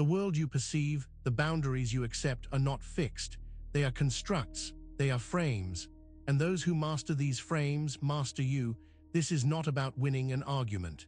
The world you perceive, the boundaries you accept are not fixed. They are constructs, they are frames, and those who master these frames master you. This is not about winning an argument.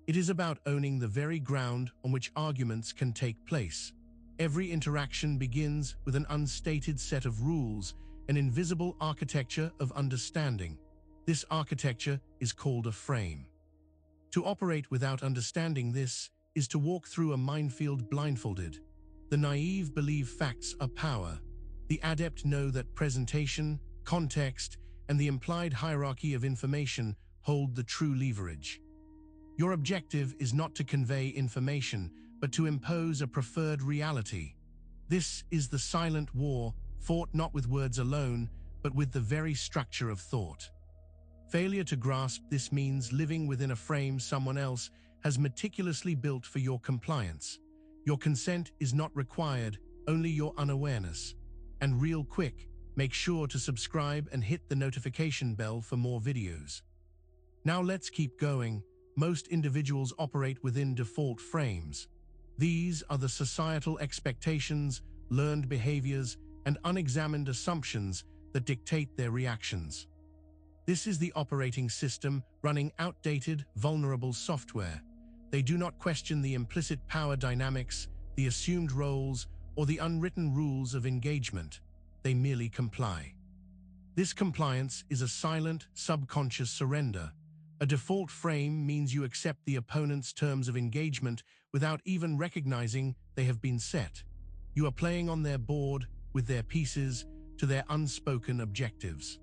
It is about owning the very ground on which arguments can take place. Every interaction begins with an unstated set of rules, an invisible architecture of understanding. This architecture is called a frame. To operate without understanding this is to walk through a minefield blindfolded. The naive believe facts are power. The adept know that presentation, context, and the implied hierarchy of information hold the true leverage. Your objective is not to convey information, but to impose a preferred reality. This is the silent war, fought not with words alone, but with the very structure of thought. Failure to grasp this means living within a frame someone else has meticulously built for your compliance. Your consent is not required, only your unawareness. And real quick, make sure to subscribe and hit the notification bell for more videos. Now let's keep going. Most individuals operate within default frames. These are the societal expectations, learned behaviors, and unexamined assumptions that dictate their reactions. This is the operating system running outdated, vulnerable software. They do not question the implicit power dynamics, the assumed roles, or the unwritten rules of engagement. They merely comply. This compliance is a silent, subconscious surrender. A default frame means you accept the opponent's terms of engagement without even recognizing they have been set. You are playing on their board, with their pieces, to their unspoken objectives.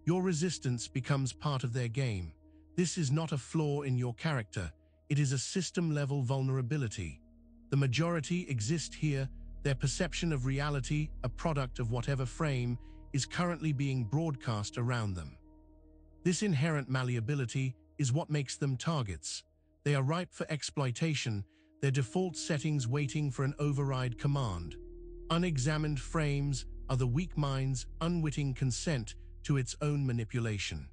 Your resistance becomes part of their game. This is not a flaw in your character. It is a system-level vulnerability. The majority exist here. Their perception of reality, a product of whatever frame, is currently being broadcast around them. This inherent malleability is what makes them targets. They are ripe for exploitation, their default settings waiting for an override command. Unexamined frames are the weak mind's unwitting consent to its own manipulation.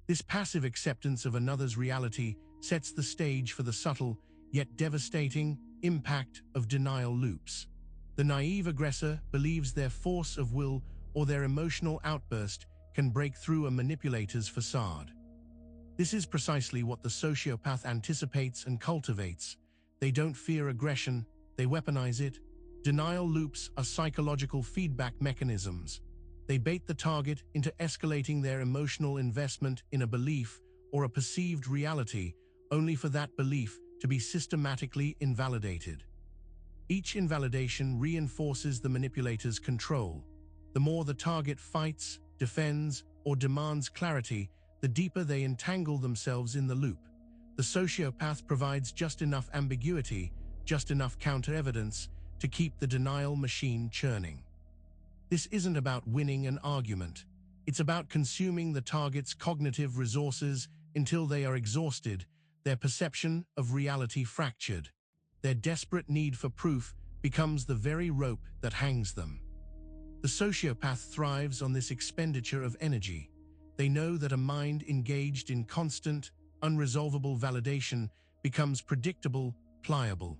This passive acceptance of another's reality sets the stage for the subtle, yet devastating, impact of denial loops. The naive aggressor believes their force of will or their emotional outburst can break through a manipulator's facade. This is precisely what the sociopath anticipates and cultivates. They don't fear aggression, they weaponize it. Denial loops are psychological feedback mechanisms. They bait the target into escalating their emotional investment in a belief or a perceived reality, only for that belief to be systematically invalidated. Each invalidation reinforces the manipulator's control. The more the target fights, defends, or demands clarity, the deeper they entangle themselves in the loop. The sociopath provides just enough ambiguity, just enough counter-evidence to keep the denial machine churning. This isn't about winning an argument. It's about consuming the target's cognitive resources until they are exhausted, their perception of reality fractured. Their desperate need for proof becomes the very rope that hangs them. The sociopath thrives on this expenditure of energy. They know that a mind engaged in constant, unresolvable validation becomes predictable, pliable.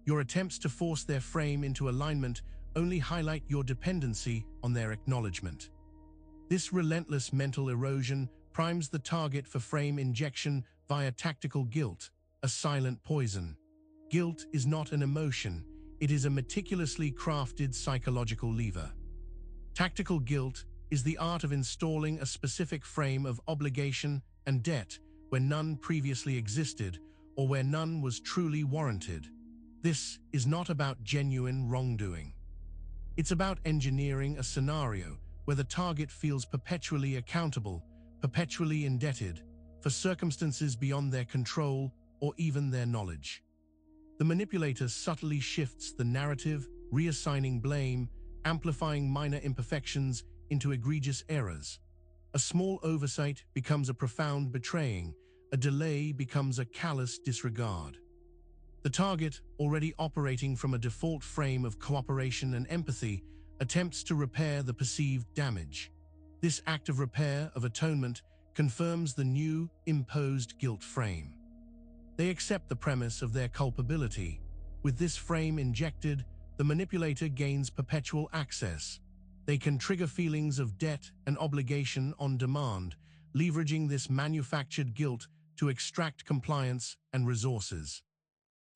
Your attempts to force their frame into alignment only highlight your dependency on their acknowledgement. This relentless mental erosion primes the target for frame injection via tactical guilt, a silent poison. Guilt is not an emotion, it is a meticulously crafted psychological lever. Tactical guilt is the art of installing a specific frame of obligation and debt where none previously existed or where none was truly warranted. This is not about genuine wrongdoing. It's about engineering a scenario where the target feels perpetually accountable, perpetually indebted, for circumstances beyond their control or even their knowledge. The manipulator subtly shifts the narrative, reassigning blame, amplifying minor imperfections into egregious errors. A small oversight becomes a profound betraying, a delay becomes a callous disregard. The target, already operating from a default frame of cooperation and empathy, attempts to repair the perceived damage. This act of repair, of atonement, confirms the new, imposed guilt frame. They accept the premise of their culpability. With this frame injected, the manipulator gains perpetual access. They can trigger feelings of debt and obligation on demand, leveraging this manufactured guilt to extract compliance and resources.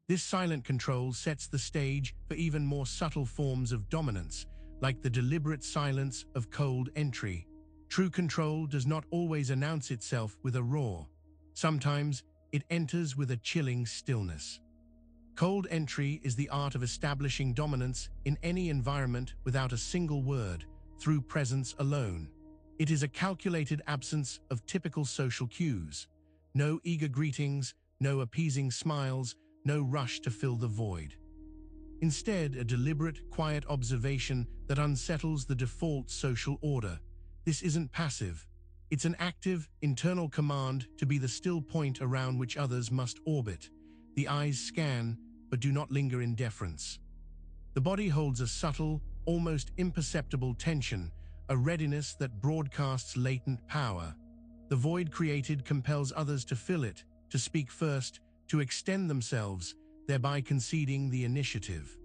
This silent control sets the stage for even more subtle forms of dominance, like the deliberate silence of cold entry. True control does not always announce itself with a roar. Sometimes it enters with a chilling stillness. Cold entry is the art of establishing dominance in any environment without a single word, through presence alone. It is a calculated absence of typical social cues. No eager greetings, no appeasing smiles, no rush to fill the void. Instead, a deliberate, quiet observation that unsettles the default social order. This isn't passive. It's an active, internal command to be the still point around which others must orbit. The eyes scan, but do not linger in deference. The body holds a subtle, almost imperceptible tension, a readiness that broadcasts latent power. The void created compels others to fill it, to speak first, to extend themselves, thereby conceding the initiative.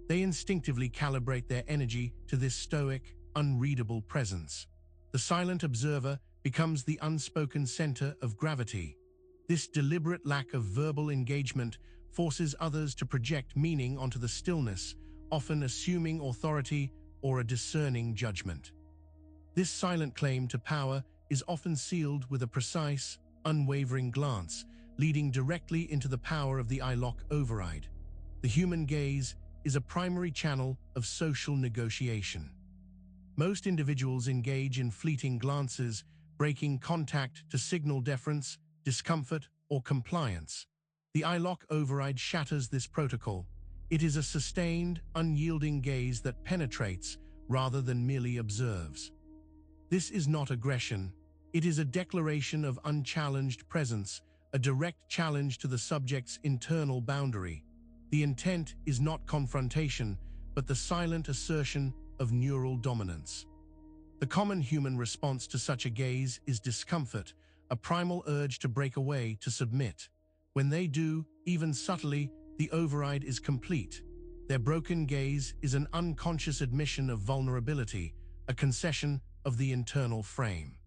They instinctively calibrate their energy to this stoic, unreadable presence. The silent observer becomes the unspoken center of gravity. This deliberate lack of verbal engagement forces others to project meaning onto the stillness, often assuming authority or a discerning judgment. This silent claim to power is often sealed with a precise, unwavering glance, leading directly into the power of the I-lock override. The human gaze is a primary channel of social negotiation. Most individuals engage in fleeting glances, breaking contact to signal deference, discomfort, or compliance. The I-lock override shatters this protocol. It is a sustained, unyielding gaze that penetrates rather than merely observes. This is not aggression. It is a declaration of unchallenged presence, a direct challenge to the subject's internal boundary. The intent is not confrontation, but the silent assertion of neural dominance. The common human response to such a gaze is discomfort, a primal urge to break away, to submit. When they do, even subtly, the override is complete. Their broken gaze is an unconscious admission of vulnerability, a concession of the internal frame.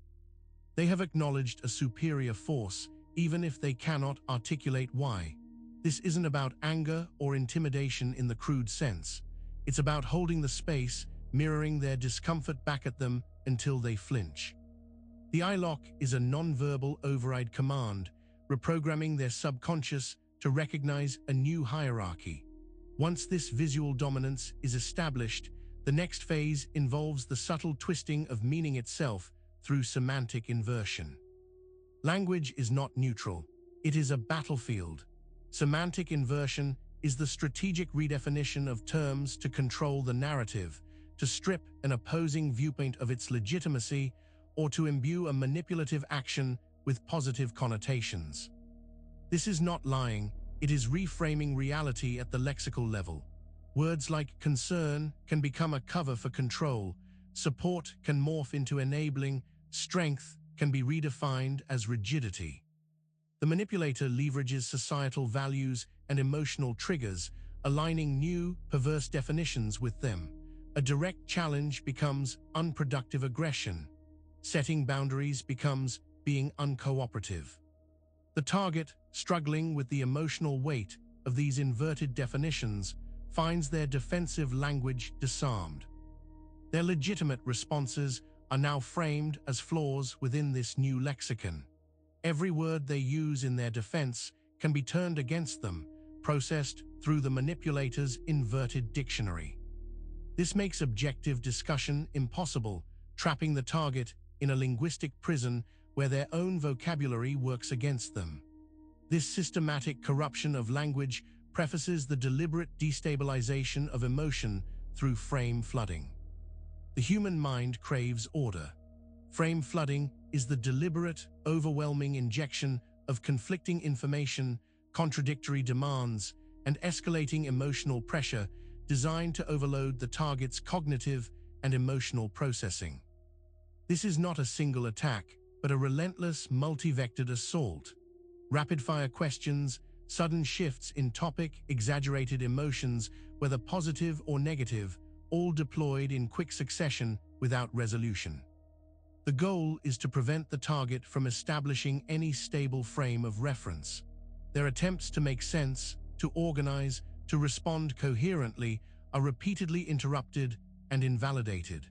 They have acknowledged a superior force, even if they cannot articulate why. This isn't about anger or intimidation in the crude sense. It's about holding the space, mirroring their discomfort back at them until they flinch. The I-lock is a non-verbal override command, reprogramming their subconscious to recognize a new hierarchy. Once this visual dominance is established, the next phase involves the subtle twisting of meaning itself through semantic inversion. Language is not neutral. It is a battlefield. Semantic inversion is the strategic redefinition of terms to control the narrative, to strip an opposing viewpoint of its legitimacy, or to imbue a manipulative action with positive connotations. This is not lying, it is reframing reality at the lexical level. Words like concern can become a cover for control, support can morph into enabling, strength can be redefined as rigidity. The manipulator leverages societal values and emotional triggers, aligning new, perverse definitions with them. A direct challenge becomes unproductive aggression. Setting boundaries becomes being uncooperative. The target, struggling with the emotional weight of these inverted definitions, finds their defensive language disarmed. Their legitimate responses are now framed as flaws within this new lexicon. Every word they use in their defense can be turned against them, processed through the manipulator's inverted dictionary. This makes objective discussion impossible, trapping the target in a linguistic prison where their own vocabulary works against them. This systematic corruption of language prefaces the deliberate destabilization of emotion through frame flooding. The human mind craves order. Frame flooding is the deliberate, overwhelming injection of conflicting information, contradictory demands, and escalating emotional pressure designed to overload the target's cognitive and emotional processing. This is not a single attack, but a relentless, multi-vectored assault. Rapid-fire questions, sudden shifts in topic, exaggerated emotions, whether positive or negative, all deployed in quick succession without resolution. The goal is to prevent the target from establishing any stable frame of reference. Their attempts to make sense, to organize, to respond coherently are repeatedly interrupted and invalidated.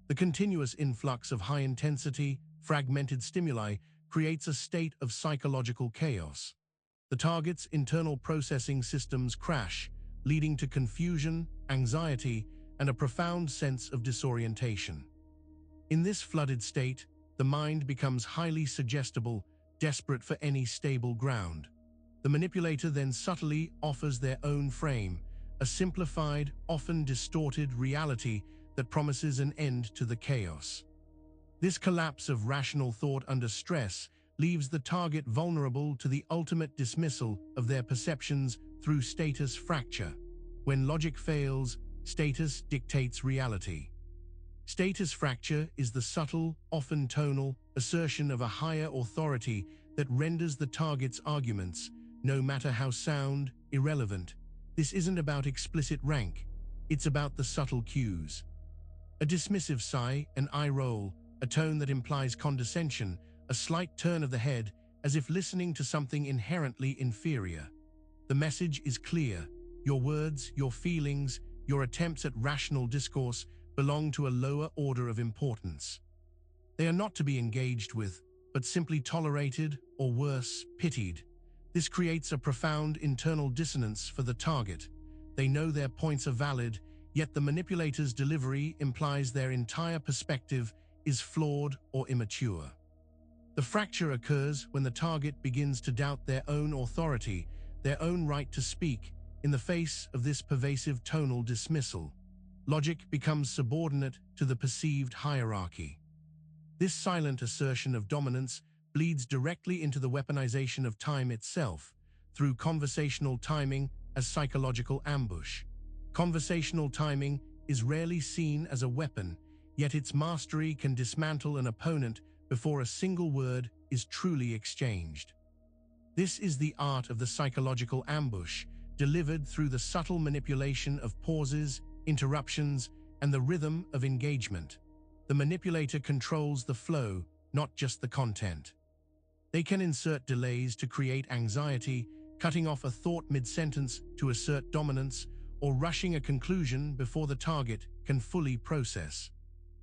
The continuous influx of high-intensity, fragmented stimuli creates a state of psychological chaos. The target's internal processing systems crash, leading to confusion, anxiety, and a profound sense of disorientation. In this flooded state, the mind becomes highly suggestible, desperate for any stable ground. The manipulator then subtly offers their own frame, a simplified, often distorted reality that promises an end to the chaos. This collapse of rational thought under stress leaves the target vulnerable to the ultimate dismissal of their perceptions through status fracture. When logic fails, status dictates reality. Status fracture is the subtle, often tonal, assertion of a higher authority that renders the target's arguments, no matter how sound, irrelevant. This isn't about explicit rank, it's about the subtle cues. A dismissive sigh, an eye roll, a tone that implies condescension, a slight turn of the head, as if listening to something inherently inferior. The message is clear. Your words, your feelings, your attempts at rational discourse belong to a lower order of importance. They are not to be engaged with, but simply tolerated, or worse, pitied. This creates a profound internal dissonance for the target. They know their points are valid, yet the manipulator's delivery implies their entire perspective is flawed or immature. The fracture occurs when the target begins to doubt their own authority, their own right to speak, in the face of this pervasive tonal dismissal. Logic becomes subordinate to the perceived hierarchy. This silent assertion of dominance bleeds directly into the weaponization of time itself, through conversational timing as psychological ambush. Conversational timing is rarely seen as a weapon, yet its mastery can dismantle an opponent before a single word is truly exchanged. This is the art of the psychological ambush, delivered through the subtle manipulation of pauses, interruptions, and the rhythm of engagement. The manipulator controls the flow, not just the content. They can insert delays to create anxiety, cutting off a thought mid-sentence to assert dominance, or rushing a conclusion before the target can fully process.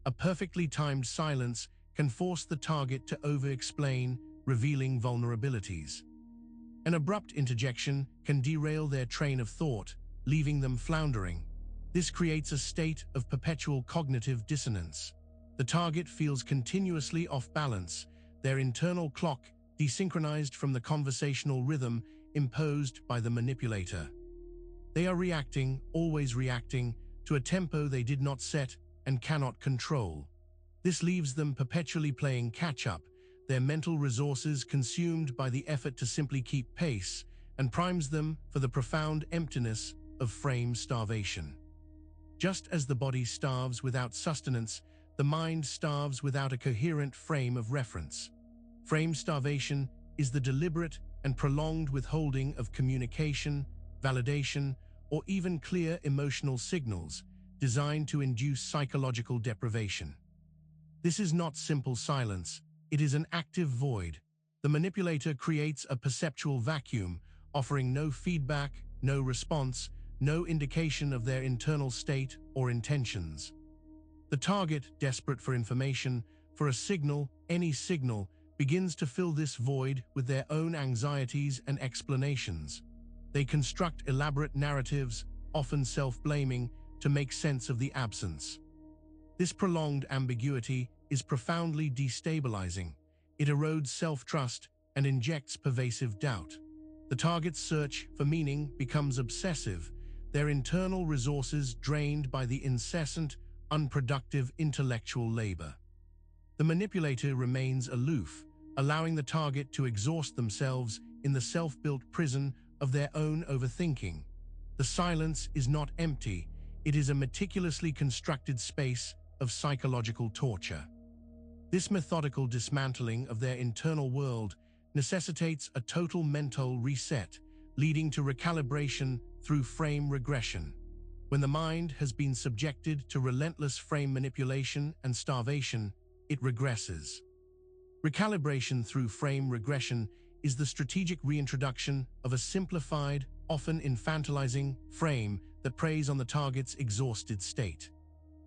A perfectly timed silence can force the target to over-explain, revealing vulnerabilities. An abrupt interjection can derail their train of thought, leaving them floundering. This creates a state of perpetual cognitive dissonance. The target feels continuously off balance, their internal clock desynchronized from the conversational rhythm imposed by the manipulator. They are reacting, always reacting, to a tempo they did not set and cannot control. This leaves them perpetually playing catch-up, their mental resources consumed by the effort to simply keep pace, and primes them for the profound emptiness of frame starvation. Just as the body starves without sustenance, the mind starves without a coherent frame of reference. Frame starvation is the deliberate and prolonged withholding of communication, validation, or even clear emotional signals designed to induce psychological deprivation. This is not simple silence, it is an active void. The manipulator creates a perceptual vacuum, offering no feedback, no response, no indication of their internal state or intentions. The target, desperate for information, for a signal, any signal, begins to fill this void with their own anxieties and explanations. They construct elaborate narratives, often self-blaming, to make sense of the absence. This prolonged ambiguity is profoundly destabilizing. It erodes self-trust and injects pervasive doubt. The target's search for meaning becomes obsessive, their internal resources drained by the incessant, unproductive intellectual labor. The manipulator remains aloof, allowing the target to exhaust themselves in the self-built prison of their own overthinking. The silence is not empty, it is a meticulously constructed space of psychological torture. This methodical dismantling of their internal world necessitates a total mental reset, leading to recalibration through frame regression. When the mind has been subjected to relentless frame manipulation and starvation, it regresses. Recalibration through frame regression is the strategic reintroduction of a simplified, often infantilizing, frame that preys on the target's exhausted state.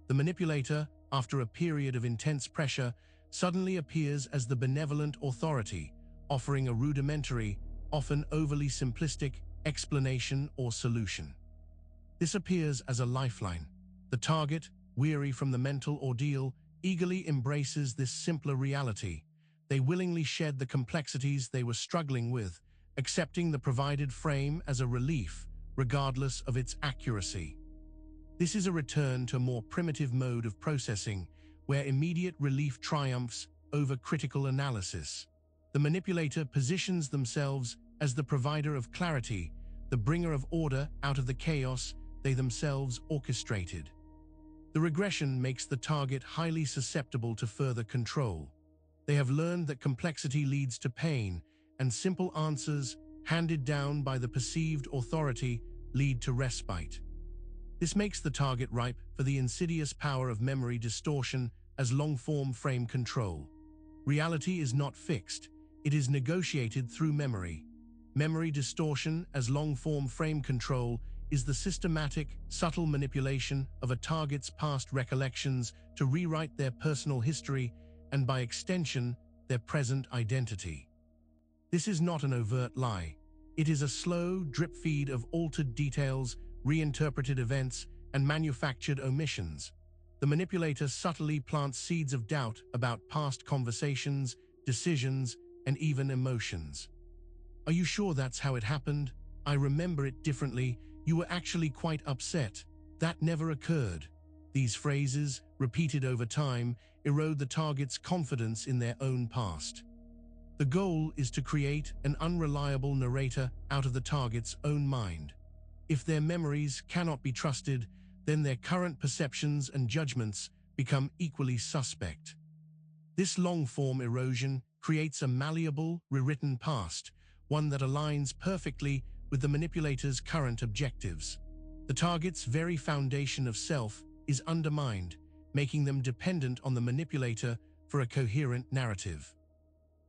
The manipulator, after a period of intense pressure, suddenly appears as the benevolent authority, offering a rudimentary, often overly simplistic, explanation or solution. This appears as a lifeline. The target, weary from the mental ordeal, eagerly embraces this simpler reality. They willingly shed the complexities they were struggling with, accepting the provided frame as a relief, regardless of its accuracy. This is a return to a more primitive mode of processing, where immediate relief triumphs over critical analysis. The manipulator positions themselves as the provider of clarity, the bringer of order out of the chaos they themselves orchestrated. The regression makes the target highly susceptible to further control. They have learned that complexity leads to pain, and simple answers, handed down by the perceived authority, lead to respite. This makes the target ripe for the insidious power of memory distortion as long-form frame control. Reality is not fixed, it is negotiated through memory. Memory distortion as long-form frame control is the systematic, subtle manipulation of a target's past recollections to rewrite their personal history and, by extension, their present identity. This is not an overt lie. It is a slow drip feed of altered details, reinterpreted events, and manufactured omissions. The manipulator subtly plants seeds of doubt about past conversations, decisions, and even emotions. "Are you sure that's how it happened? I remember it differently. You were actually quite upset. That never occurred." These phrases, repeated over time, erode the target's confidence in their own past. The goal is to create an unreliable narrator out of the target's own mind. If their memories cannot be trusted, then their current perceptions and judgments become equally suspect. This long-form erosion creates a malleable, rewritten past, one that aligns perfectly with the manipulator's current objectives. The target's very foundation of self is undermined, making them dependent on the manipulator for a coherent narrative.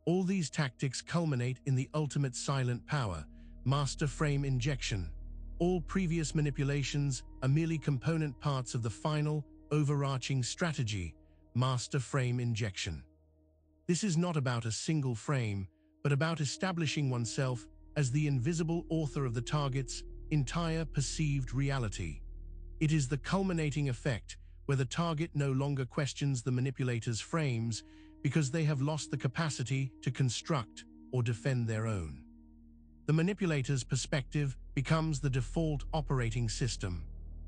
All these tactics culminate in the ultimate silent power, master frame injection. All previous manipulations are merely component parts of the final, overarching strategy, master frame injection. This is not about a single frame, but about establishing oneself as the invisible author of the target's entire perceived reality. It is the culminating effect where the target no longer questions the manipulator's frames because they have lost the capacity to construct or defend their own. The manipulator's perspective becomes the default operating system.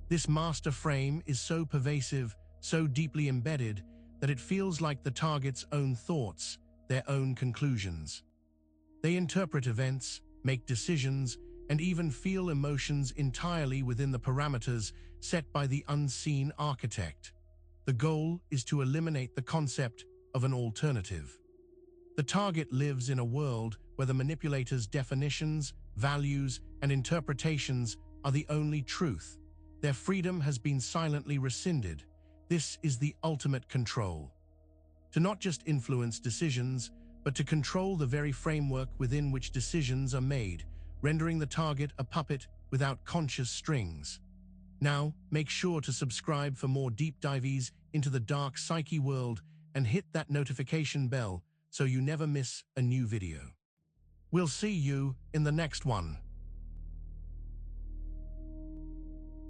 This master frame is so pervasive, so deeply embedded, that it feels like the target's own thoughts, their own conclusions. They interpret events, make decisions, and even feel emotions entirely within the parameters set by the unseen architect. The goal is to eliminate the concept of an alternative. The target lives in a world where the manipulator's definitions, values, and interpretations are the only truth. Their freedom has been silently rescinded. This is the ultimate control. To not just influence decisions, but to control the very framework within which decisions are made, rendering the target a puppet without conscious strings. Now, make sure to subscribe for more deep dives into the Dark Psyche world and hit that notification bell so you never miss a new video. We'll see you in the next one.